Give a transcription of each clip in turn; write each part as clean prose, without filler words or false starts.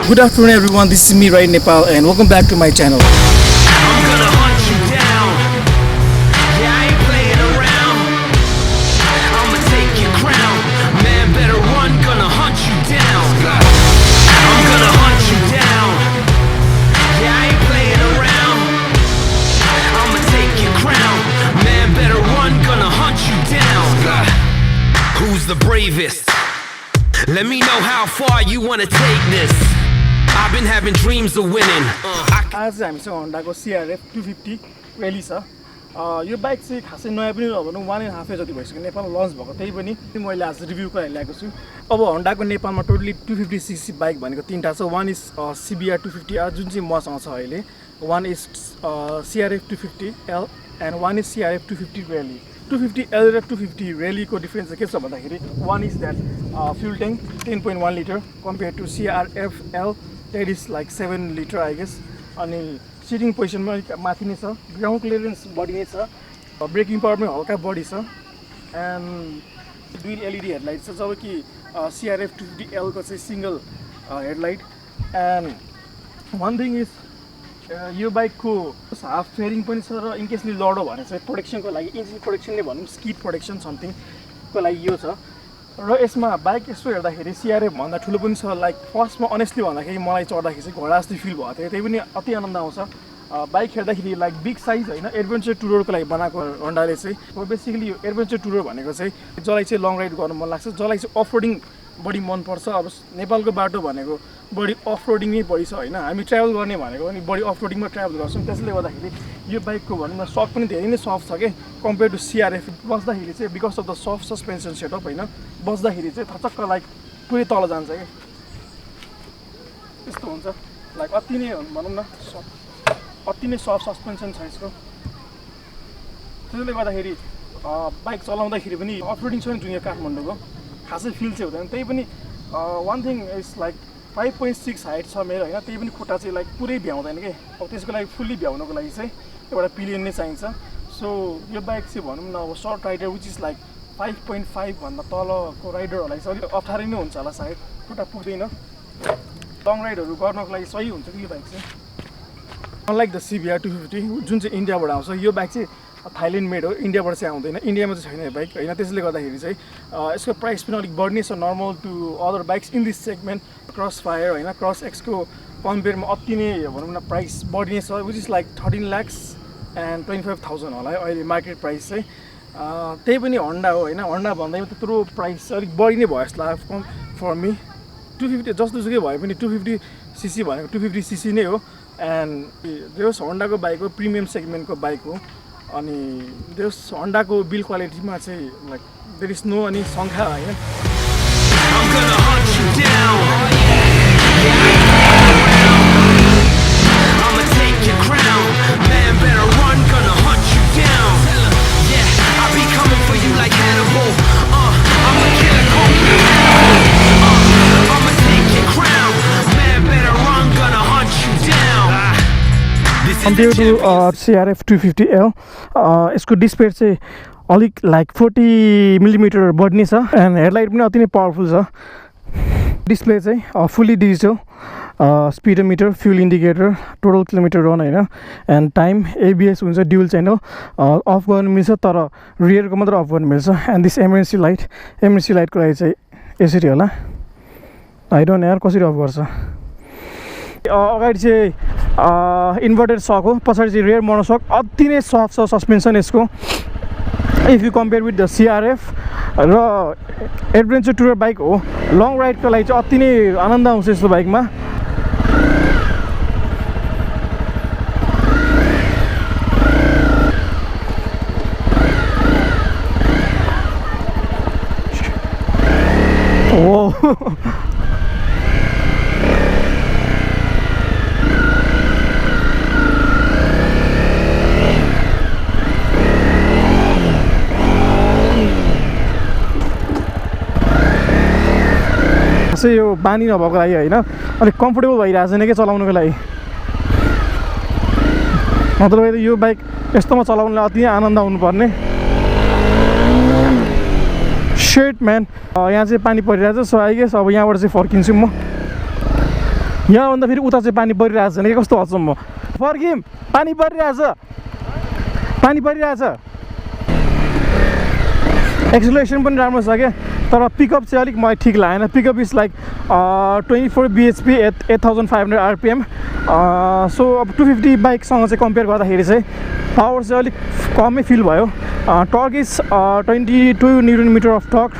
Good afternoon everyone, this is me right Nepal and welcome back to my channel. I'm gonna hunt you down. Yeah, I ain't playing around. I'ma take your crown. Man, better run, gonna hunt you down. I'm gonna hunt you down. Yeah, I ain't playing around. I'ma take your crown. Man, better run, gonna hunt you down. Who's the bravest? Let me know how far you wanna take this. I've been having dreams of winning. आज हामीसँग होन्डाको CRF 250 रेली छ। यो bike चाहिँ खासै नयाँ पनि नभनौँ 1.5 year जति भइसक्यो नेपालमा लन्च भएको, त्यही पनि मैले आज रिभ्यूको लागि ल्याएको छु। अब होन्डाको नेपालमा टोटली 250cc बाइक भनेको तीनटा छ। वान इज CBR 250R जुन चाहिँ मसँग छ अहिले, one is CRF 250L and one is CRF 250 rally. 250L र 250 रेलीको डिफरेन्स चाहिँ के छ भन्दाखेरि one is that fuel tank 10.1 litre compare to CRFL that is like 7 liter I guess. अनि सिटिङ पोजिसनमा अलिक माथि नै छ, ग्राउन्ड क्लियरेन्स बढी नै छ, ब्रेकिङ पावर पनि हल्का बढी छ एन्ड दुई LED हेडलाइट छ, जबकि CRF 250L को चाहिँ single headlight. And one thing is यो बाइकको हाफ फेयरिङ पनि छ र इनकेसली लड्यो भने चाहिँ प्रोटेक्सनको लागि इन्जिन प्रोटेक्सन नै भनौँ, स्किड प्रोटेक्सन समथिङको लागि यो छ। र यसमा बाइक यसो हेर्दाखेरि CRF भन्दा ठुलो पनि छ। लाइक फर्स्टमा अनेस्टली भन्दाखेरि मलाई चढ्दाखेरि चाहिँ घोडा जस्तै फिल भएको थियो, त्यही पनि अति आनन्द आउँछ। बाइक हेर्दाखेरि लाइक बिग साइज होइन, एडभेन्चर टुरको लागि बनाएको होन्डाले चाहिँ। बेसिकली यो एडभेन्चर टुर भनेको चाहिँ जसलाई चाहिँ लङ राइड गर्नु मन लाग्छ, जसलाई चाहिँ अफ रोडिङ बढी मनपर्छ। अब नेपालको बाटो भनेको बढी अफ रोडिङ नै बढी छ होइन, हामी ट्राभल गर्ने भनेको पनि बढी अफ रोडिङमा ट्राभल गर्छौँ। त्यसले गर्दाखेरि यो बाइकको भनौँ न सफ्ट पनि धेरै नै सफ्ट छ कि कम्पेयर टु CRF। बस्दाखेरि चाहिँ because of the soft suspension setup होइन, बस्दाखेरि चाहिँ थचक्क लाइक पुरै तल जान्छ कि त्यस्तो हुन्छ। लाइक अति नै भनौँ न अति नै सफ्ट सस्पेन्सन छ यसको। त्यसले गर्दाखेरि बाइक चलाउँदाखेरि पनि अफ रोडिङ छ नि जुन यो काठमाडौँको खासै फिल चाहिँ हुँदैन। त्यही पनि one thing is like 5.6 height छ मेरो होइन, त्यही पनि खुट्टा चाहिँ लाइक पुरै भ्याउँदैन कि। अब त्यसको लागि फुल्ली भ्याउनुको लागि चाहिँ एउटा पिलियन नै चाहिन्छ। सो यो बाइक चाहिँ भनौँ न अब short rider which is like 5.5 भन्दा तलको राइडरहरूलाई चाहिँ अलिक अप्ठ्यारो नै हुन्छ होला सायद, खुट्टा पुग्दैन। लङ राइडहरू गर्नको लागि सही हुन्छ कि यो बाइक चाहिँ। अनलाइक द CBR 250 जुन चाहिँ इन्डियाबाट आउँछ, यो बाइक चाहिँ थाइल्यान्ड मेड हो, इन्डियाबाट चाहिँ आउँदैन, इन्डियामा चाहिँ छैन यो बाइक होइन। त्यसले गर्दाखेरि चाहिँ यसको प्राइस पनि अलिक बढ्ने छ normal to other bikes in this segment. Cross fire होइन, क्रस एक्सको कम्पेयरमा अति नै भनौँ न प्राइस बढ्ने छ, विच इज लाइक 13,25,000 होला अहिले मार्केट प्राइस चाहिँ। त्यही पनि होन्डा हो होइन, होन्डा भन्दैमा त्यत्रो प्राइस अलिक बढी नै भयो जस्तो लाग्यो फर मी। 250 जस्तोसुकै भए पनि 250cc भनेको 250cc नै हो एन्ड त्यो होन्डाको बाइक हो, प्रिमियम सेगमेन्टको बाइक हो। अनि त्यो होन्डाको बिल्ड क्वालिटीमा चाहिँ लाइक देयर इज नो अनि सङ्ख्या होइन। कम्पेयर टु CRF 250L यसको डिस्प्ले चाहिँ अलिक लाइक 40 मिलिमिटर बढ्ने छ एन्ड हेडलाइट पनि अति नै पावरफुल छ। डिस्प्ले चाहिँ fully digital, speedometer, fuel indicator, total kilometer run होइन एन्ड टाइम, ABS हुन्छ, ड्युल च्यानल, अफ गर्नु मिल्छ तर रियरको मात्र अफ गर्नु मिल्छ। एन्ड दिस एमर्जेन्सी लाइटको लागि चाहिँ यसरी होला, आई डोन्ट नो यार कसरी अफ गर्छ। अगाडि चाहिँ इन्भर्टेड सक हो, पछाडि चाहिँ रियर मोनोसक, अति नै सफ्ट छ सस्पेन्सन यसको if you compare with the CRF। र एडभेन्चर टुर बाइक हो, लङ राइडको लागि चाहिँ अति नै आनन्द आउँछ यस्तो बाइकमा। ओ चाहिँ यो बानी नभएको लागि होइन, अलिक कम्फोर्टेबल भइरहेको छैन कि चलाउनुको लागि। मतलब यो बाइक यस्तोमा चलाउनुलाई अति नै आनन्द आउनुपर्ने। शिट म्यान, यहाँ चाहिँ पानी परिरहेछ। सो आई गेस अब यहाँबाट चाहिँ फर्किन्छु म। यहाँभन्दा फेरि उता चाहिँ पानी परिरहेछ नि, कस्तो अचम्म। फर्किम, पानी परिरहेछ, पानी परिरहेछ। एक्सिलेरेसन पनि राम्रो छ क्या, तर पिकअप चाहिँ अलिक मलाई ठिक लागेन। Pickup is like 24 bhp at 8500 rpm। So अब 250 बाइकसँग चाहिँ कम्पेयर गर्दाखेरि चाहिँ पावर चाहिँ अलिक कमै फिल भयो। Torque is 22 newton metre of torque.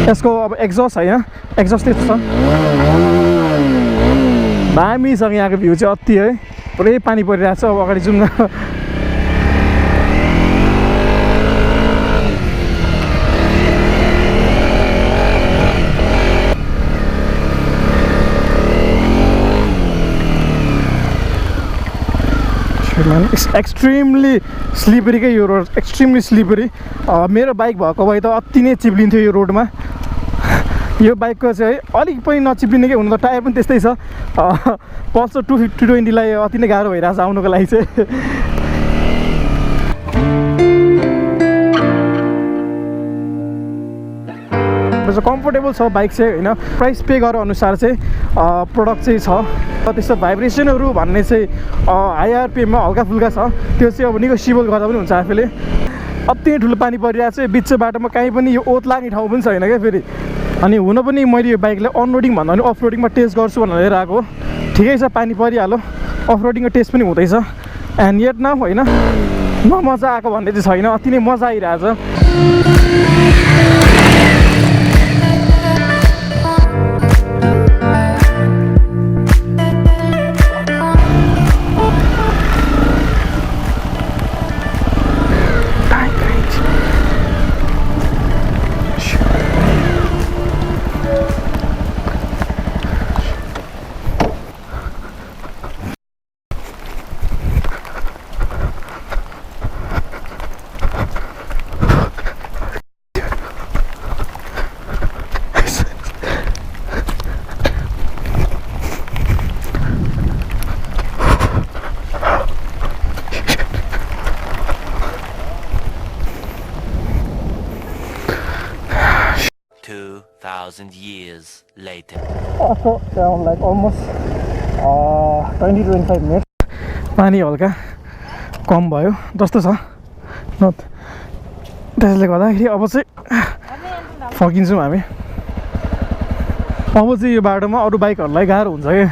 यसको अब एक्जस्ट होइन, एक्जस्ट त्यस्तो छ, दामी छ। यहाँको भ्यू चाहिँ अति है, पुरै पानी परिरहेको छ। अब अगाडि जाउँ न। एक्सट्रिमली स्लिपरी क्या यो रोड, एक्सट्रिमली स्लिपरी। मेरो बाइक भएको भए त अति नै चिप्लिन्थ्यो यो रोडमा। यो बाइकको चाहिँ अलिक पनि नचिप्लिने क्या, हुनु त टायर पनि त्यस्तै छ। पल्सर 250-220लाई अति नै गाह्रो भइरहेछ आउनुको लागि चाहिँ। कम्फोर्टेबल छ बाइक चाहिँ होइन, प्राइस पे गरे अनुसार चाहिँ प्रोडक्ट चाहिँ छ। त्यस्तो भाइब्रेसनहरू भन्ने चाहिँ हाई आरपिएममा हल्का फुल्का छ, त्यो चाहिँ अब निगोसिएबल गर्दा पनि हुन्छ आफूले। अति नै ठुलो पानी परिरहेको छ बिच बाटोमा, कहीँ पनि यो ओत लाग्ने ठाउँ पनि छैन क्या फेरि। अनि हुन पनि मैले यो बाइकलाई अन रोडिङ भन्दा पनि अफ रोडिङमा टेस्ट गर्छु भनेर लिएर आएको। ठिकै छ, पानी परिहाल्यो, अफ रोडिङको टेस्ट पनि हुँदैछ। एन्ड येट न होइन मजा आएको भन्ने चाहिँ छैन, अति नै मजा आइरहेछ। Years later. Also around like almost 20-25 minutes. पानी हल्का कम भयो जस्तो छ। त्यसले गर्दाखेरि अब चाहिँ फर्किन्छौँ हामी। अब चाहिँ यो बाटोमा अरू बाइकहरूलाई गाह्रो हुन्छ क्या,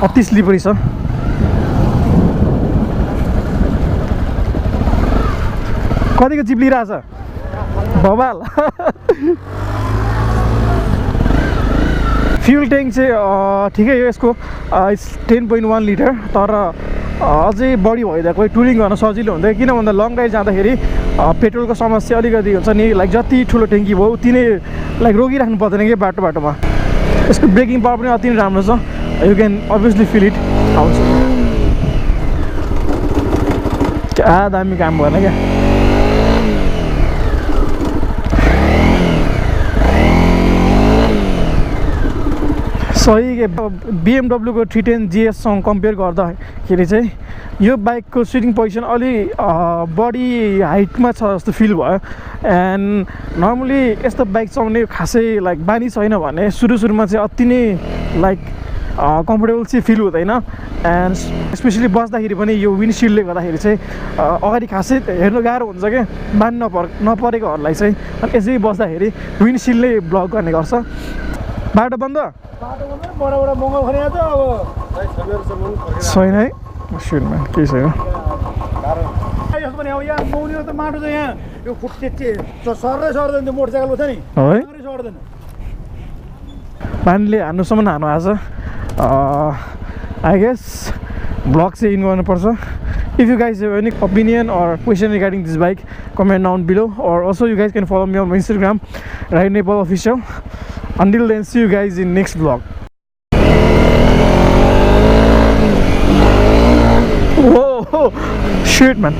अति स्लिपरी छ। कतिको चिप्लिरहेछ बबाल। फ्युल ट्याङ्क चाहिँ ठिकै हो यसको, 10.1 लिटर। तर अझै बढी भइदिए कोही टुरिङ गर्न सजिलो हुन्थ्यो, किन भन्दा लङ राइड जाँदाखेरि पेट्रोलको समस्या अलिकति हुन्छ नि। लाइक जति ठुलो ट्याङ्की भयो उति नै लाइक रोकिराख्नु पर्दैन कि बाटोमा। यसको ब्रेकिङ पावर पनि अति नै राम्रो छ, you can obviously feel it. आउँछ क्या दामी काम भएन क्या। सही के BMW को 310 GS कम्पेयर गर्दाखेरि चाहिँ यो बाइकको सिटिङ पोजिसन अलि बडी हाइटमा छ जस्तो फिल भयो। एन्ड नर्मली यस्तो बाइक चलाउने खासै लाइक बानी छैन भने सुरुमा चाहिँ अति नै लाइक कम्फोर्टेबल चाहिँ फिल हुँदैन। एन्ड स्पेसली बस्दाखेरि पनि यो विन्डसिल्डले गर्दाखेरि चाहिँ अगाडि खासै हेर्नु गाह्रो हुन्छ क्या बानी नपरेकोहरूलाई चाहिँ। अनि यसरी बस्दाखेरि विन्डसिल्डले ब्लक गर्ने गर्छ। बाटो बन्द छैन है, सुनमा केही छैन। माटो चाहिँ यहाँ यो सर्दै सर्दैन, त्यो मोटरसाइकल छ नि है, सर्दैन। पानीले हान्नुसम्म हान्नु आएको छ। आई गेस ब्लग चाहिँ इन गर्नुपर्छ। If you guys have any opinion or question regarding this bike, comment down below. Or also you guys can follow me on my Instagram, Ride Nepal Official. Until then, see you guys in next vlog. Whoa, shit man.